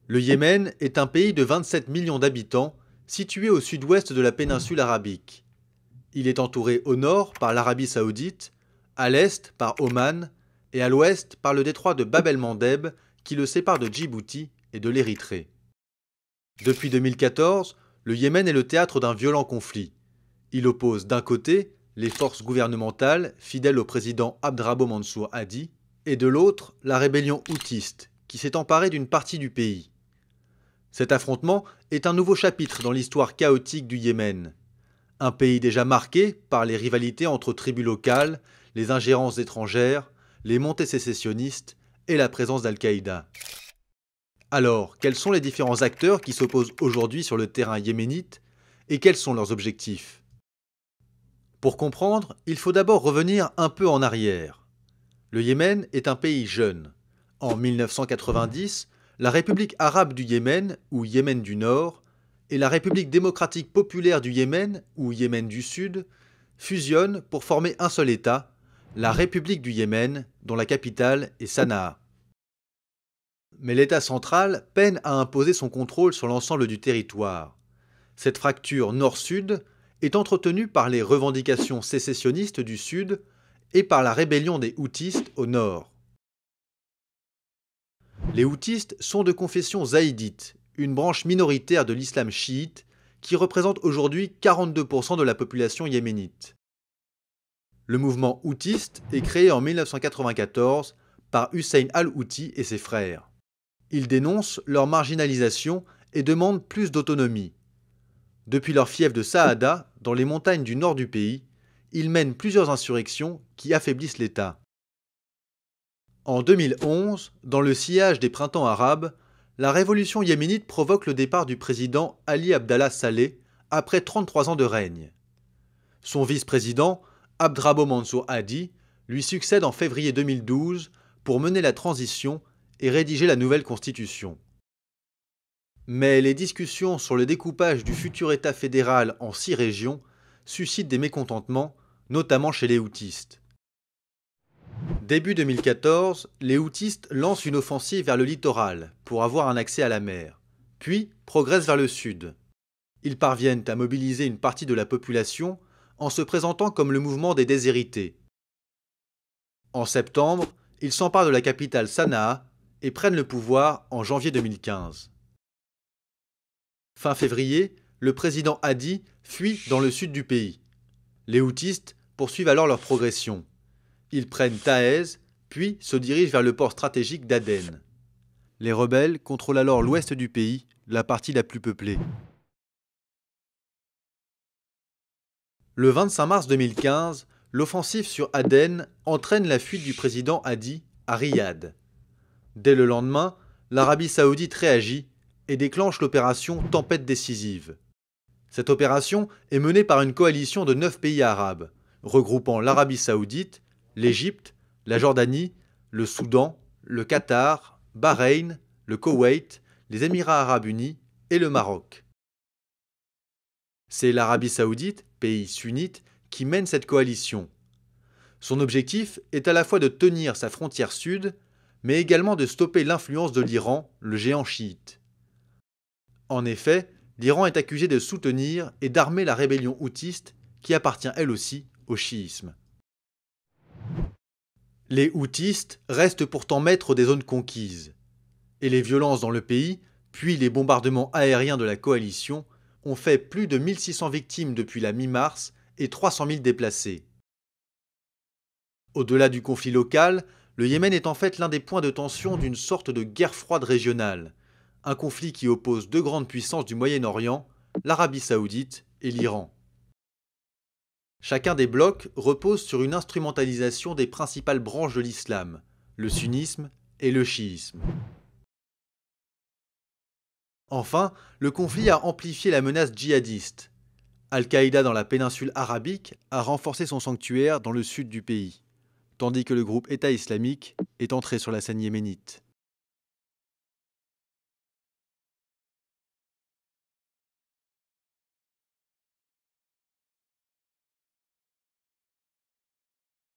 Le Yémen est un pays de 27 millions d'habitants, situé au sud-ouest de la péninsule arabique. Il est entouré au nord par l'Arabie saoudite, à l'est par Oman et à l'ouest par le détroit de Bab el-Mandeb qui le sépare de Djibouti et de l'Érythrée. Depuis 2014, le Yémen est le théâtre d'un violent conflit. Il oppose d'un côté les forces gouvernementales fidèles au président Abdrabbo Mansour Hadi et de l'autre la rébellion houtiste qui s'est emparée d'une partie du pays. Cet affrontement est un nouveau chapitre dans l'histoire chaotique du Yémen. Un pays déjà marqué par les rivalités entre tribus locales, les ingérences étrangères, les montées sécessionnistes et la présence d'Al-Qaïda. Alors, quels sont les différents acteurs qui s'opposent aujourd'hui sur le terrain yéménite et quels sont leurs objectifs? Pour comprendre, il faut d'abord revenir un peu en arrière. Le Yémen est un pays jeune. En 1990, la République arabe du Yémen, ou Yémen du Nord, et la République démocratique populaire du Yémen, ou Yémen du Sud, fusionnent pour former un seul État, la République du Yémen, dont la capitale est Sanaa. Mais l'État central peine à imposer son contrôle sur l'ensemble du territoire. Cette fracture nord-sud est entretenue par les revendications sécessionnistes du sud et par la rébellion des Houthistes au nord. Les Houthistes sont de confession zaïdite, une branche minoritaire de l'islam chiite qui représente aujourd'hui 42% de la population yéménite. Le mouvement houtiste est créé en 1994 par Hussein al-Houthi et ses frères. Ils dénoncent leur marginalisation et demandent plus d'autonomie. Depuis leur fief de Saada, dans les montagnes du nord du pays, ils mènent plusieurs insurrections qui affaiblissent l'État. En 2011, dans le sillage des printemps arabes, la révolution yéménite provoque le départ du président Ali Abdallah Saleh après 33 ans de règne. Son vice-président, Abdrabbo Mansour Hadi, lui succède en février 2012 pour mener la transition et rédiger la nouvelle constitution. Mais les discussions sur le découpage du futur État fédéral en 6 régions suscitent des mécontentements, notamment chez les Houthistes. Début 2014, les Houthistes lancent une offensive vers le littoral pour avoir un accès à la mer, puis progressent vers le sud. Ils parviennent à mobiliser une partie de la population en se présentant comme le mouvement des déshérités. En septembre, ils s'emparent de la capitale Sanaa et prennent le pouvoir en janvier 2015. Fin février, le président Hadi fuit dans le sud du pays. Les Houthistes poursuivent alors leur progression. Ils prennent Taez, puis se dirigent vers le port stratégique d'Aden. Les rebelles contrôlent alors l'ouest du pays, la partie la plus peuplée. Le 25 mars 2015, l'offensive sur Aden entraîne la fuite du président Hadi à Riyad. Dès le lendemain, l'Arabie saoudite réagit et déclenche l'opération Tempête décisive. Cette opération est menée par une coalition de 9 pays arabes, regroupant l'Arabie saoudite, l'Égypte, la Jordanie, le Soudan, le Qatar, Bahreïn, le Koweït, les Émirats arabes unis et le Maroc. C'est l'Arabie saoudite, pays sunnite, qui mène cette coalition. Son objectif est à la fois de tenir sa frontière sud, mais également de stopper l'influence de l'Iran, le géant chiite. En effet, l'Iran est accusé de soutenir et d'armer la rébellion houtiste qui appartient elle aussi au chiisme. Les houtistes restent pourtant maîtres des zones conquises. Et les violences dans le pays, puis les bombardements aériens de la coalition, ont fait plus de 1600 victimes depuis la mi-mars et 300 000 déplacés. Au-delà du conflit local, le Yémen est en fait l'un des points de tension d'une sorte de guerre froide régionale, un conflit qui oppose deux grandes puissances du Moyen-Orient, l'Arabie saoudite et l'Iran. Chacun des blocs repose sur une instrumentalisation des principales branches de l'islam, le sunnisme et le chiisme. Enfin, le conflit a amplifié la menace djihadiste. Al-Qaïda dans la péninsule arabique a renforcé son sanctuaire dans le sud du pays, tandis que le groupe État islamique est entré sur la scène yéménite.